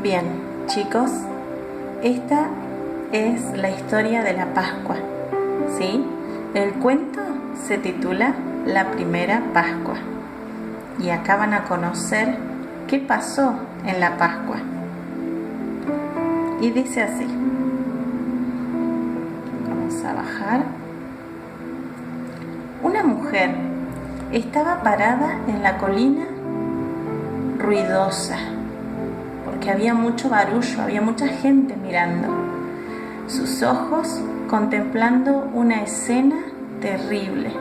Bien, chicos, esta es la historia de la Pascua, ¿sí? El cuento se titula La Primera Pascua y acá van a conocer qué pasó en la Pascua. Y dice así, vamos a bajar. Una mujer estaba parada en la colina ruidosa, porque había mucho barullo, había mucha gente mirando. Sus ojos contemplando una escena terrible.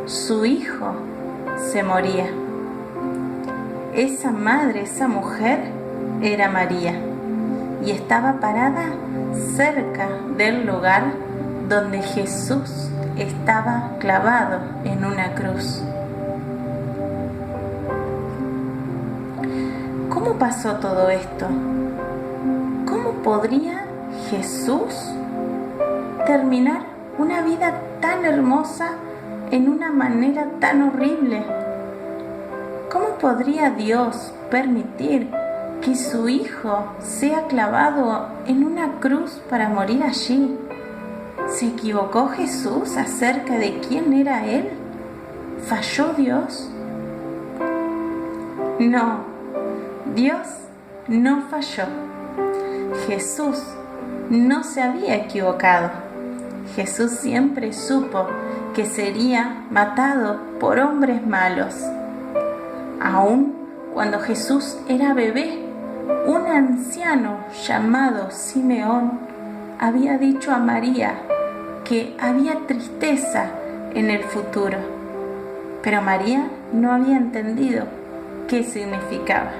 Su hijo se moría. Esa madre, esa mujer, era María y estaba parada cerca del lugar donde Jesús estaba clavado en una cruz. ¿Cómo pasó todo esto? ¿Cómo podría Jesús terminar una vida tan hermosa en una manera tan horrible? ¿Cómo podría Dios permitir que su hijo sea clavado en una cruz para morir allí? ¿Se equivocó Jesús acerca de quién era Él? ¿Falló Dios? No. Dios no falló. Jesús no se había equivocado. Jesús siempre supo que sería matado por hombres malos. Aún cuando Jesús era bebé, un anciano llamado Simeón había dicho a María que había tristeza en el futuro, pero María no había entendido qué significaba.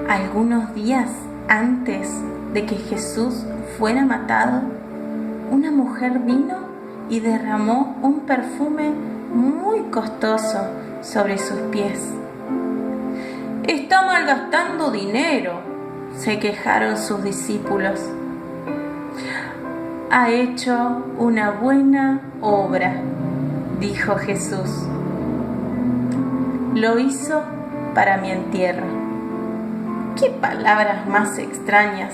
Algunos días antes de que Jesús fuera matado, una mujer vino y derramó un perfume muy costoso sobre sus pies. «Está malgastando dinero», se quejaron sus discípulos. «Ha hecho una buena obra», dijo Jesús. «Lo hizo para mi entierro». ¡Qué palabras más extrañas!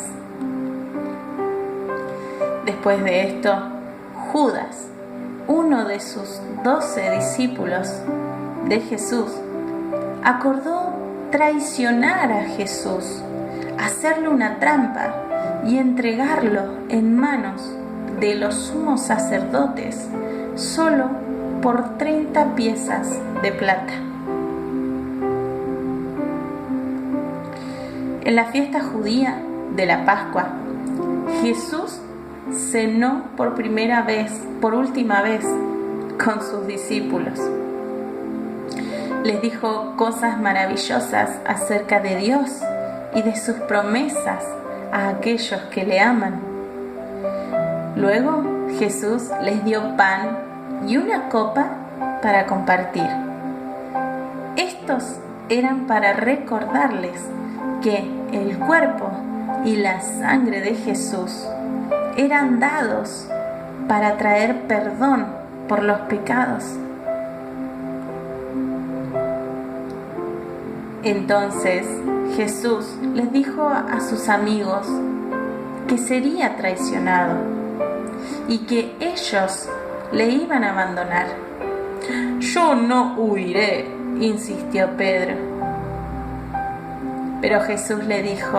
Después de esto, Judas, uno de sus 12 discípulos de Jesús, acordó traicionar a Jesús, hacerle una trampa y entregarlo en manos de los sumos sacerdotes solo por 30 piezas de plata. En la fiesta judía de la Pascua, Jesús cenó por última vez con sus discípulos. Les dijo cosas maravillosas acerca de Dios y de sus promesas a aquellos que le aman. Luego Jesús les dio pan y una copa para compartir. Estos eran para recordarles que el cuerpo y la sangre de Jesús eran dados para traer perdón por los pecados. Entonces Jesús les dijo a sus amigos que sería traicionado y que ellos le iban a abandonar. «Yo no huiré», insistió Pedro. Pero Jesús le dijo: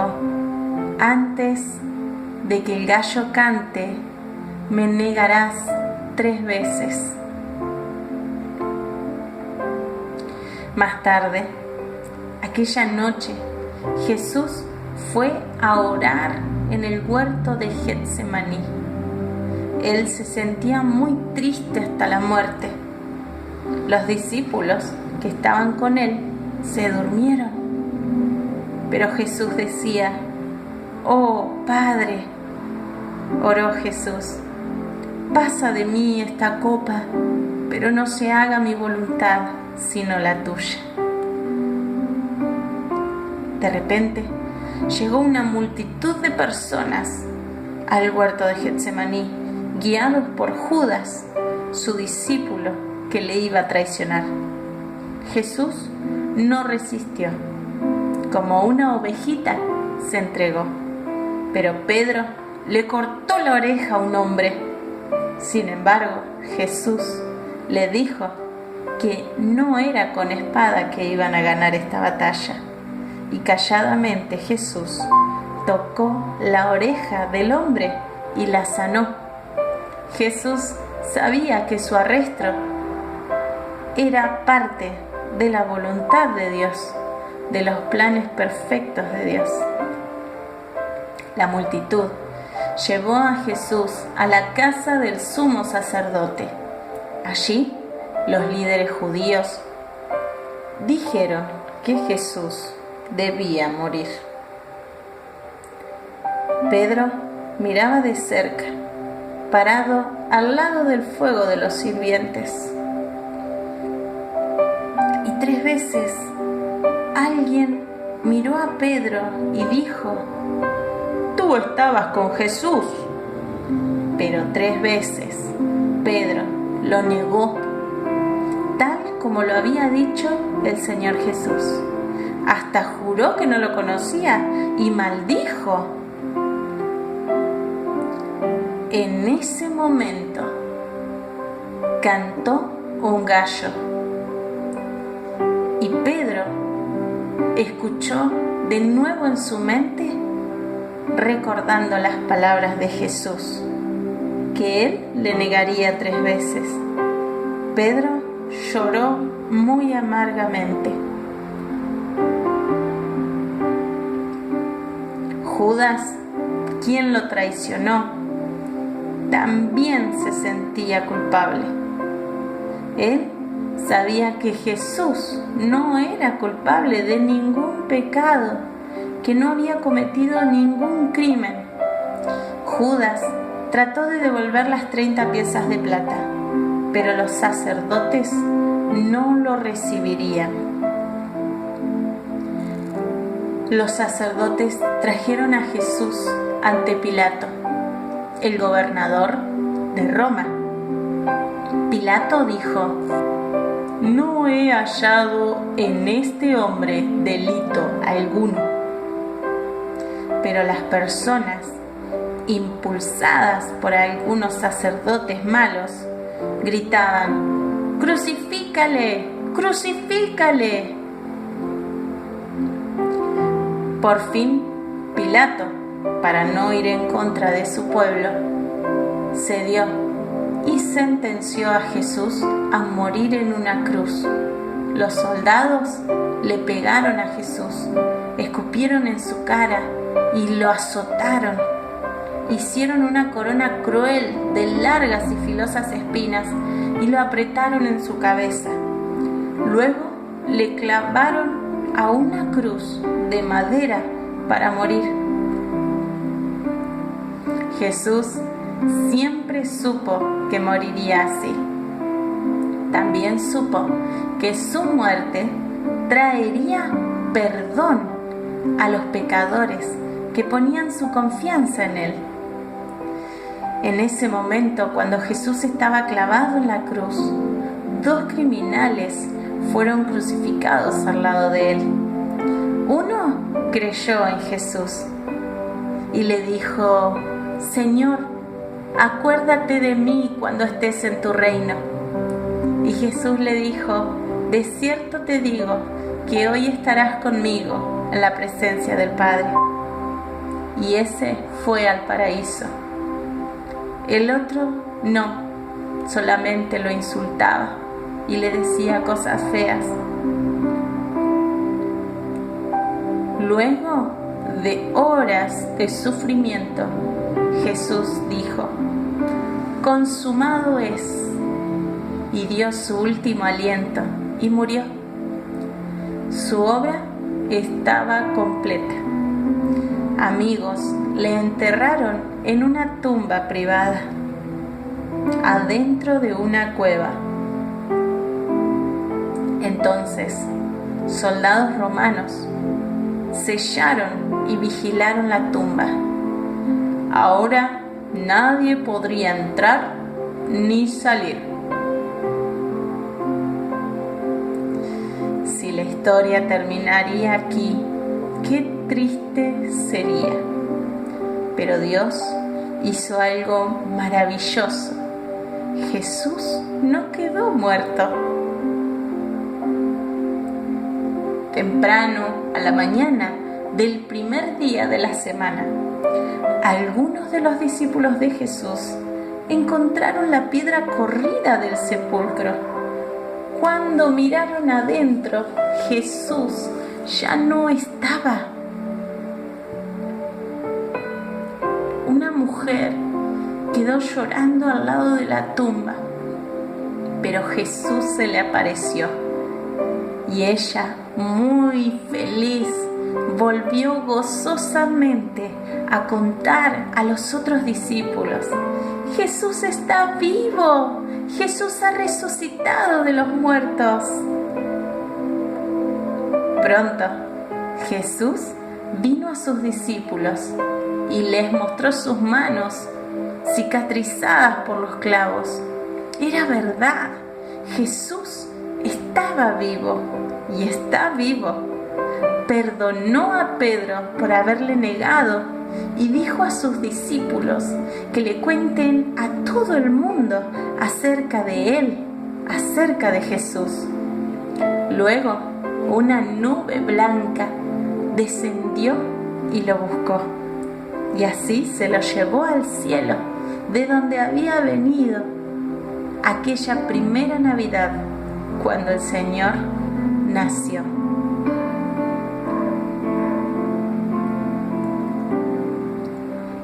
«Antes de que el gallo cante, me negarás 3 veces». Más tarde, aquella noche, Jesús fue a orar en el huerto de Getsemaní. Él se sentía muy triste hasta la muerte. Los discípulos que estaban con él se durmieron. Pero Jesús decía: «Oh, Padre», oró Jesús, «pasa de mí esta copa, pero no se haga mi voluntad, sino la tuya». De repente, llegó una multitud de personas al huerto de Getsemaní, guiados por Judas, su discípulo que le iba a traicionar. Jesús no resistió. Como una ovejita se entregó. Pero Pedro le cortó la oreja a un hombre. Sin embargo, Jesús le dijo que no era con espada que iban a ganar esta batalla. Y calladamente Jesús tocó la oreja del hombre y la sanó. Jesús sabía que su arresto era parte de la voluntad de Dios, de los planes perfectos de Dios. La multitud llevó a Jesús a la casa del sumo sacerdote. Allí, los líderes judíos dijeron que Jesús debía morir. Pedro miraba de cerca, parado al lado del fuego de los sirvientes. Y 3 veces alguien miró a Pedro y dijo: «Tú estabas con Jesús». Pero 3 veces Pedro lo negó, tal como lo había dicho el Señor Jesús. Hasta juró que no lo conocía y maldijo. En ese momento cantó un gallo y Pedro escuchó de nuevo en su mente, recordando las palabras de Jesús, que él le negaría 3 veces. Pedro lloró muy amargamente. Judas, quien lo traicionó, también se sentía culpable. Él sabía que Jesús no era culpable de ningún pecado, que no había cometido ningún crimen. Judas trató de devolver las 30 piezas de plata, pero los sacerdotes no lo recibirían. Los sacerdotes trajeron a Jesús ante Pilato, el gobernador de Roma. Pilato dijo: «No he hallado en este hombre delito alguno». Pero las personas, impulsadas por algunos sacerdotes malos, gritaban: «¡Crucifícale! ¡Crucifícale!». Por fin, Pilato, para no ir en contra de su pueblo, cedió y sentenció a Jesús a morir en una cruz. Los soldados le pegaron a Jesús, escupieron en su cara y lo azotaron. Hicieron una corona cruel de largas y filosas espinas y lo apretaron en su cabeza. Luego le clavaron a una cruz de madera para morir. Jesús siempre supo que moriría así. También supo que su muerte traería perdón a los pecadores que ponían su confianza en Él. En ese momento, cuando Jesús estaba clavado en la cruz, 2 criminales fueron crucificados al lado de Él. Uno creyó en Jesús y le dijo: «Señor, acuérdate de mí cuando estés en tu reino». Y Jesús le dijo: «De cierto te digo que hoy estarás conmigo en la presencia del Padre». Y ese fue al paraíso. El otro no, solamente lo insultaba y le decía cosas feas. Luego de horas de sufrimiento, Jesús dijo: «Consumado es», y dio su último aliento y murió. Su obra estaba completa. Amigos le enterraron en una tumba privada, adentro de una cueva. Entonces, soldados romanos sellaron y vigilaron la tumba. Ahora nadie podría entrar ni salir. la historia terminaría aquí, qué triste sería. Pero Dios hizo algo maravilloso. Jesús no quedó muerto. Temprano, a la mañana del primer día de la semana, algunos de los discípulos de Jesús encontraron la piedra corrida del sepulcro. Cuando miraron adentro, Jesús ya no estaba. Una mujer quedó llorando al lado de la tumba, pero Jesús se le apareció y ella, muy feliz, volvió gozosamente a contar a los otros discípulos: Jesús está vivo, Jesús ha resucitado de los muertos. Pronto, Jesús vino a sus discípulos y les mostró sus manos cicatrizadas por los clavos. Era verdad, Jesús estaba vivo y está vivo. Perdonó a Pedro por haberle negado y dijo a sus discípulos que le cuenten a todo el mundo acerca de él, acerca de Jesús. Luego, una nube blanca descendió y lo buscó, y así se lo llevó al cielo, de donde había venido aquella primera Navidad, cuando el Señor nació.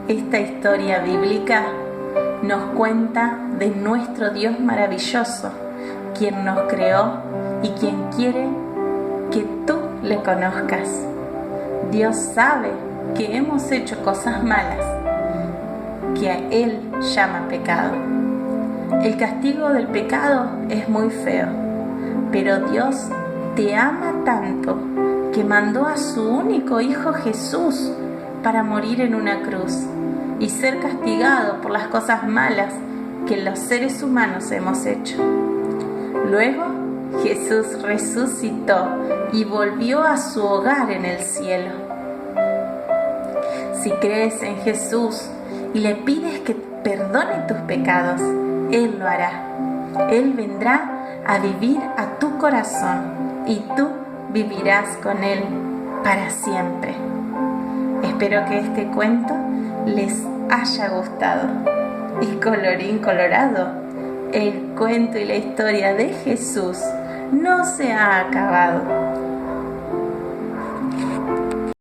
Esta historia bíblica nos cuenta de nuestro Dios maravilloso, quien nos creó y quien quiere que tú le conozcas. Dios sabe que hemos hecho cosas malas, que a Él llama pecado. El castigo del pecado es muy feo, pero Dios te ama tanto que mandó a su único Hijo Jesús para morir en una cruz y ser castigado por las cosas malas que los seres humanos hemos hecho. Luego Jesús resucitó y volvió a su hogar en el cielo. Si crees en Jesús y le pides que perdone tus pecados, Él lo hará. Él vendrá a vivir a tu corazón y tú vivirás con Él para siempre. Espero que este cuento les haya gustado. Y colorín colorado, el cuento y la historia de Jesús no se ha acabado.